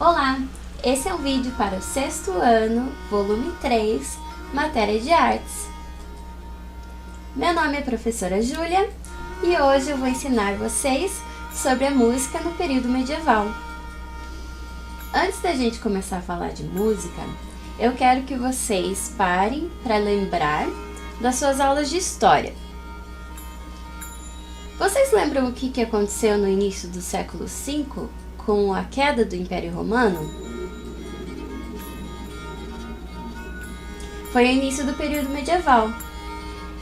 Olá, esse é um vídeo para o 6º ano, volume 3, matéria de artes. Meu nome é professora Júlia e hoje eu vou ensinar vocês sobre a música no período medieval. Antes da gente começar a falar de música, eu quero que vocês parem para lembrar das suas aulas de história. Vocês lembram o que aconteceu no início do século V com a queda do Império Romano? Foi o início do período medieval.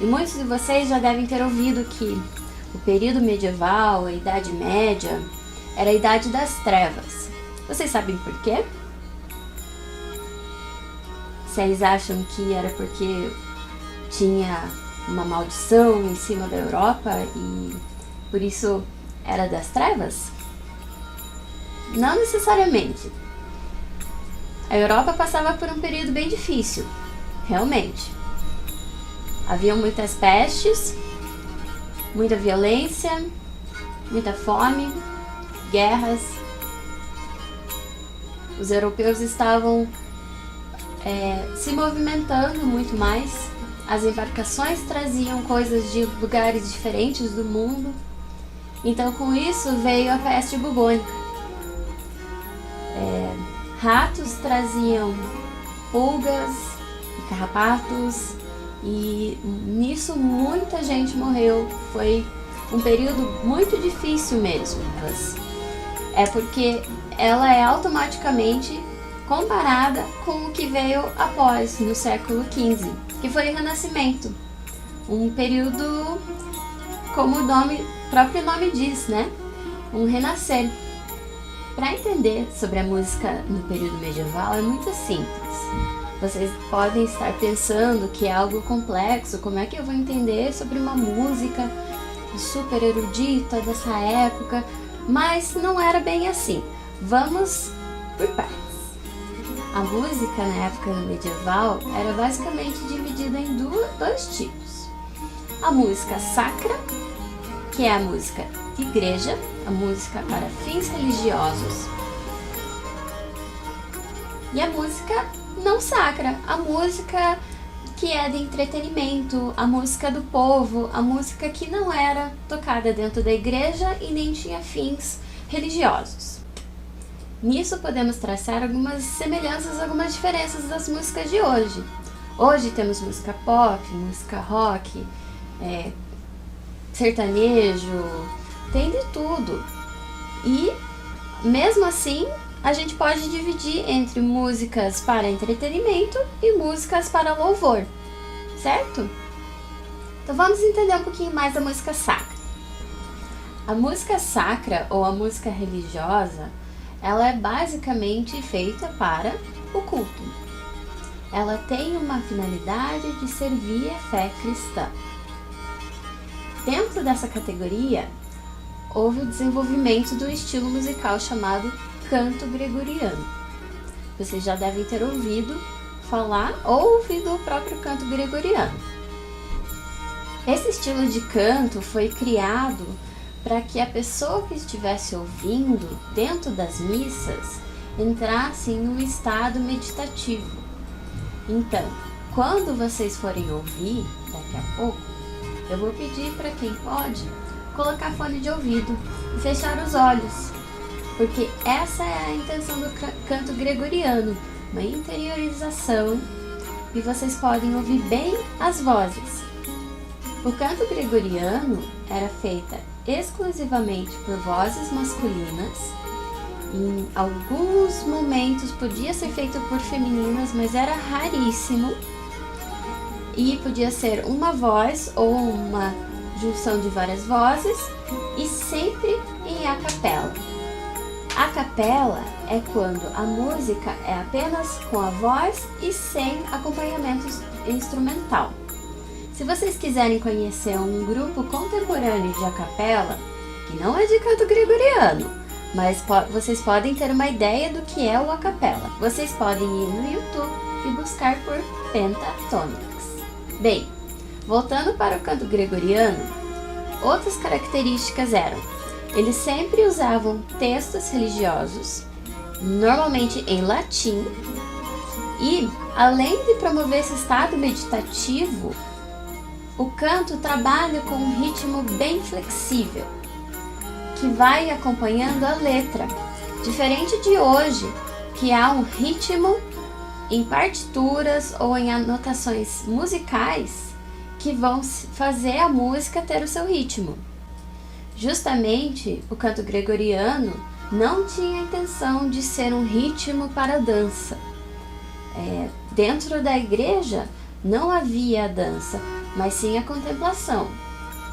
E muitos de vocês já devem ter ouvido que o período medieval, a Idade Média, era a Idade das Trevas. Vocês sabem por quê? Vocês acham que era porque tinha uma maldição em cima da Europa e por isso era das trevas? Não necessariamente. A Europa passava por um período bem difícil, realmente. Havia muitas pestes, muita violência, muita fome, guerras. Os europeus estavam se movimentando muito mais. As embarcações traziam coisas de lugares diferentes do mundo. Então, com isso, veio a peste bubônica. Ratos traziam pulgas e carrapatos, e nisso muita gente morreu. Foi um período muito difícil mesmo. É porque ela é automaticamente comparada com o que veio após, no século XV, que foi o Renascimento. Um período, como o próprio nome diz, né? Um renascer. Para entender sobre a música no período medieval é muito simples. Vocês podem estar pensando que é algo complexo, como é que eu vou entender sobre uma música super erudita dessa época, mas não era bem assim. Vamos por partes. A música na época medieval era basicamente dividida em dois tipos. A música sacra, que é a música de igreja, a música para fins religiosos, e a música não sacra, a música que é de entretenimento, a música do povo, a música que não era tocada dentro da igreja e nem tinha fins religiosos. Nisso podemos traçar algumas semelhanças, algumas diferenças das músicas de hoje. Hoje temos música pop, música rock, sertanejo, tem de tudo. E mesmo assim, a gente pode dividir entre músicas para entretenimento e músicas para louvor, certo? Então vamos entender um pouquinho mais da música sacra. A música sacra ou a música religiosa, ela é basicamente feita para o culto. Ela tem uma finalidade de servir a fé cristã. Dentro dessa categoria, houve o desenvolvimento do estilo musical chamado canto gregoriano. Vocês já devem ter ouvido falar ou ouvido o próprio canto gregoriano. Esse estilo de canto foi criado para que a pessoa que estivesse ouvindo dentro das missas entrasse em um estado meditativo. Então, quando vocês forem ouvir, daqui a pouco, eu vou pedir para quem pode colocar fone de ouvido e fechar os olhos, porque essa é a intenção do canto gregoriano, uma interiorização, e vocês podem ouvir bem as vozes. O canto gregoriano era feita exclusivamente por vozes masculinas. Em alguns momentos podia ser feito por femininas, mas era raríssimo. E podia ser uma voz ou uma junção de várias vozes, e sempre em a capela. A capela é quando a música é apenas com a voz e sem acompanhamento instrumental. Se vocês quiserem conhecer um grupo contemporâneo de a capela, que não é de canto gregoriano, mas vocês podem ter uma ideia do que é o a capela, vocês podem ir no YouTube e buscar por Pentatonix. Bem, voltando para o canto gregoriano, outras características eram: eles sempre usavam textos religiosos normalmente em latim, e além de promover esse estado meditativo, o canto trabalha com um ritmo bem flexível, que vai acompanhando a letra, diferente de hoje, que há um ritmo em partituras ou em anotações musicais que vão fazer a música ter o seu ritmo. Justamente, o canto gregoriano não tinha a intenção de ser um ritmo para a dança. Dentro da igreja não havia a dança, mas sim a contemplação.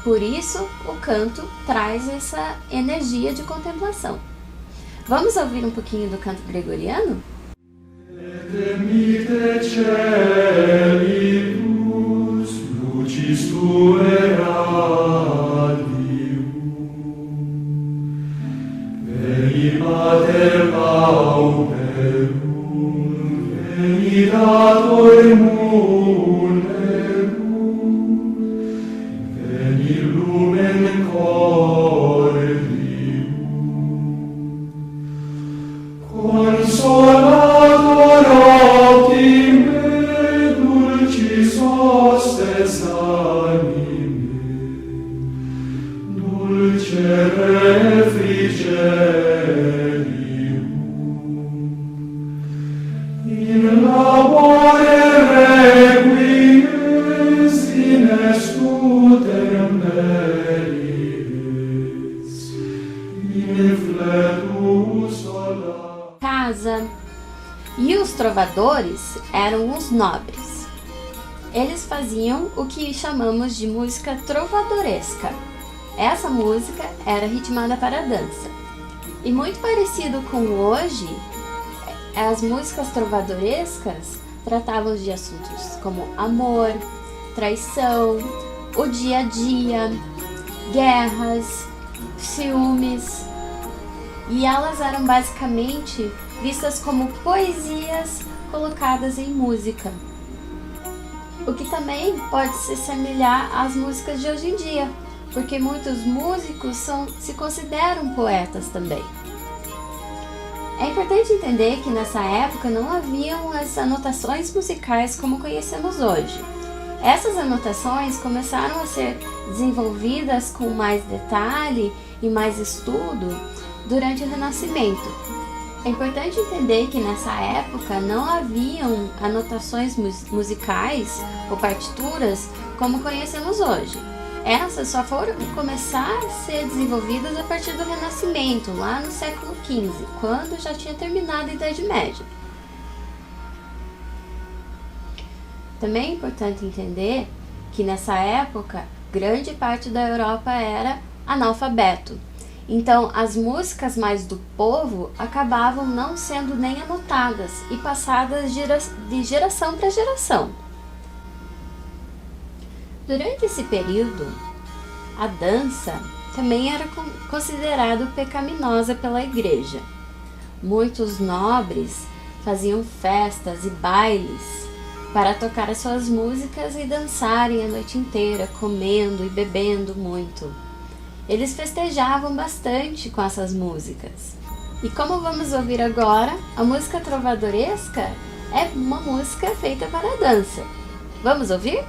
Por isso, o canto traz essa energia de contemplação. Vamos ouvir um pouquinho do canto gregoriano? Demite celibus, lucis tuae radium, veni mater pauperum, veni dator munerum, veni lumen cordium, consolator optime, dulcis hostes anime, dulce refrigerium, in labore requies, in estutem merites, in fletus solar. Casa. E os trovadores eram os nobres. Eles faziam o que chamamos de música trovadoresca. Essa música era ritmada para a dança. E muito parecido com hoje, as músicas trovadorescas tratavam de assuntos como amor, traição, o dia a dia, guerras, ciúmes. E elas eram basicamente vistas como poesias colocadas em música, o que também pode se assemelhar às músicas de hoje em dia, porque muitos músicos se consideram poetas também. É importante entender que nessa época não haviam as anotações musicais como conhecemos hoje. Essas anotações começaram a ser desenvolvidas com mais detalhe e mais estudo durante o Renascimento. É importante entender que nessa época não haviam anotações musicais ou partituras como conhecemos hoje. Essas só foram começar a ser desenvolvidas a partir do Renascimento, lá no século XV, quando já tinha terminado a Idade Média. Também é importante entender que nessa época, grande parte da Europa era analfabeto. Então, as músicas mais do povo acabavam não sendo nem anotadas e passadas de geração para geração. Durante esse período, a dança também era considerada pecaminosa pela igreja. Muitos nobres faziam festas e bailes para tocar as suas músicas e dançarem a noite inteira, comendo e bebendo muito. Eles festejavam bastante com essas músicas. E como vamos ouvir agora, a música trovadoresca é uma música feita para a dança. Vamos ouvir?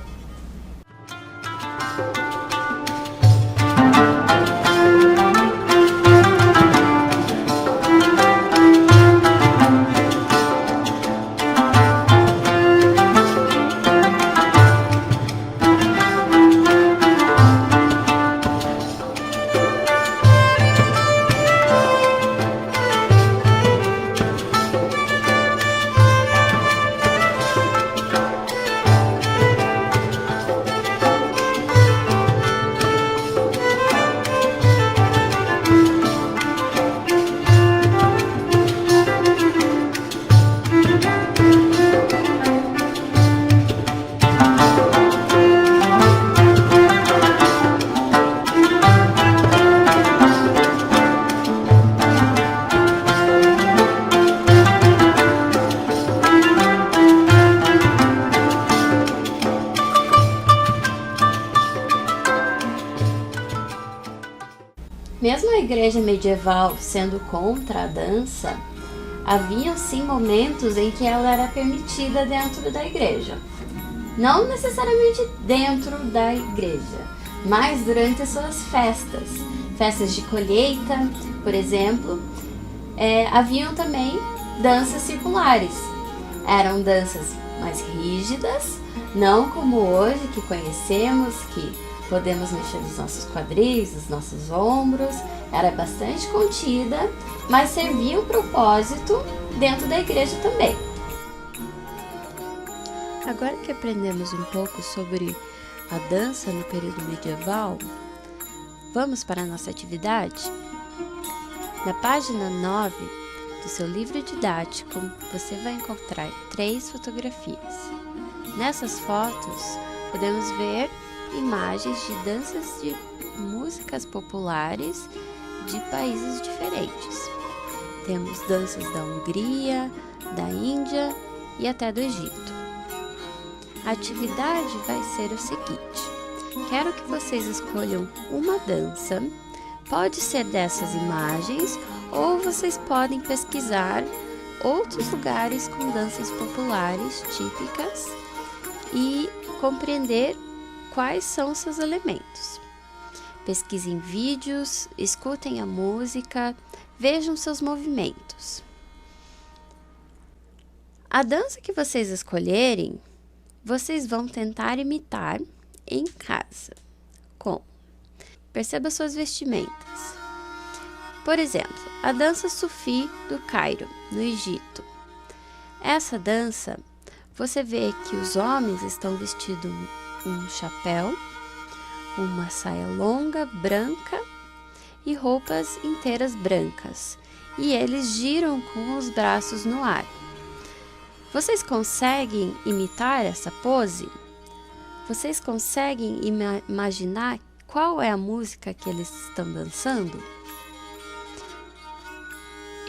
Mesmo a igreja medieval sendo contra a dança, Havia sim momentos em que ela era permitida dentro da igreja. Não necessariamente dentro da igreja, mas durante suas festas. Festas de colheita, por exemplo. Haviam também danças circulares. Eram danças mais rígidas, não como hoje que conhecemos, que podemos mexer nos nossos quadris, nos nossos ombros. Era bastante contida, mas servia um propósito dentro da igreja também. Agora que aprendemos um pouco sobre a dança no período medieval, vamos para a nossa atividade? Na página 9 do seu livro didático, você vai encontrar 3 fotografias. Nessas fotos, podemos ver imagens de danças de músicas populares de países diferentes. Temos danças da Hungria, da Índia e até do Egito. A atividade vai ser o seguinte: quero que vocês escolham uma dança, pode ser dessas imagens ou vocês podem pesquisar outros lugares com danças populares típicas e compreender quais são seus elementos. Pesquisem vídeos, escutem a música, vejam seus movimentos. A dança que vocês escolherem, vocês vão tentar imitar em casa. Como? Perceba suas vestimentas. Por exemplo, a dança Sufi do Cairo, no Egito. Essa dança, você vê que os homens estão vestidos um chapéu, uma saia longa branca e roupas inteiras brancas, e eles giram com os braços no ar. Vocês conseguem imitar essa pose? Vocês conseguem imaginar qual é a música que eles estão dançando?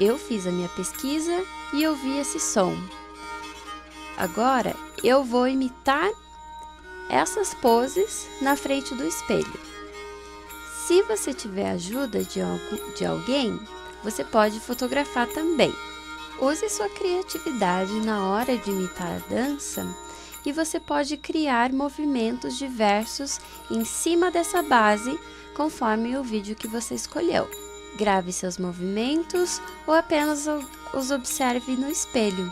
Eu fiz a minha pesquisa e ouvi esse som. Agora eu vou imitar essas poses na frente do espelho. Se você tiver ajuda de alguém, você pode fotografar também. Use sua criatividade na hora de imitar a dança e você pode criar movimentos diversos em cima dessa base, conforme o vídeo que você escolheu. Grave seus movimentos ou apenas os observe no espelho.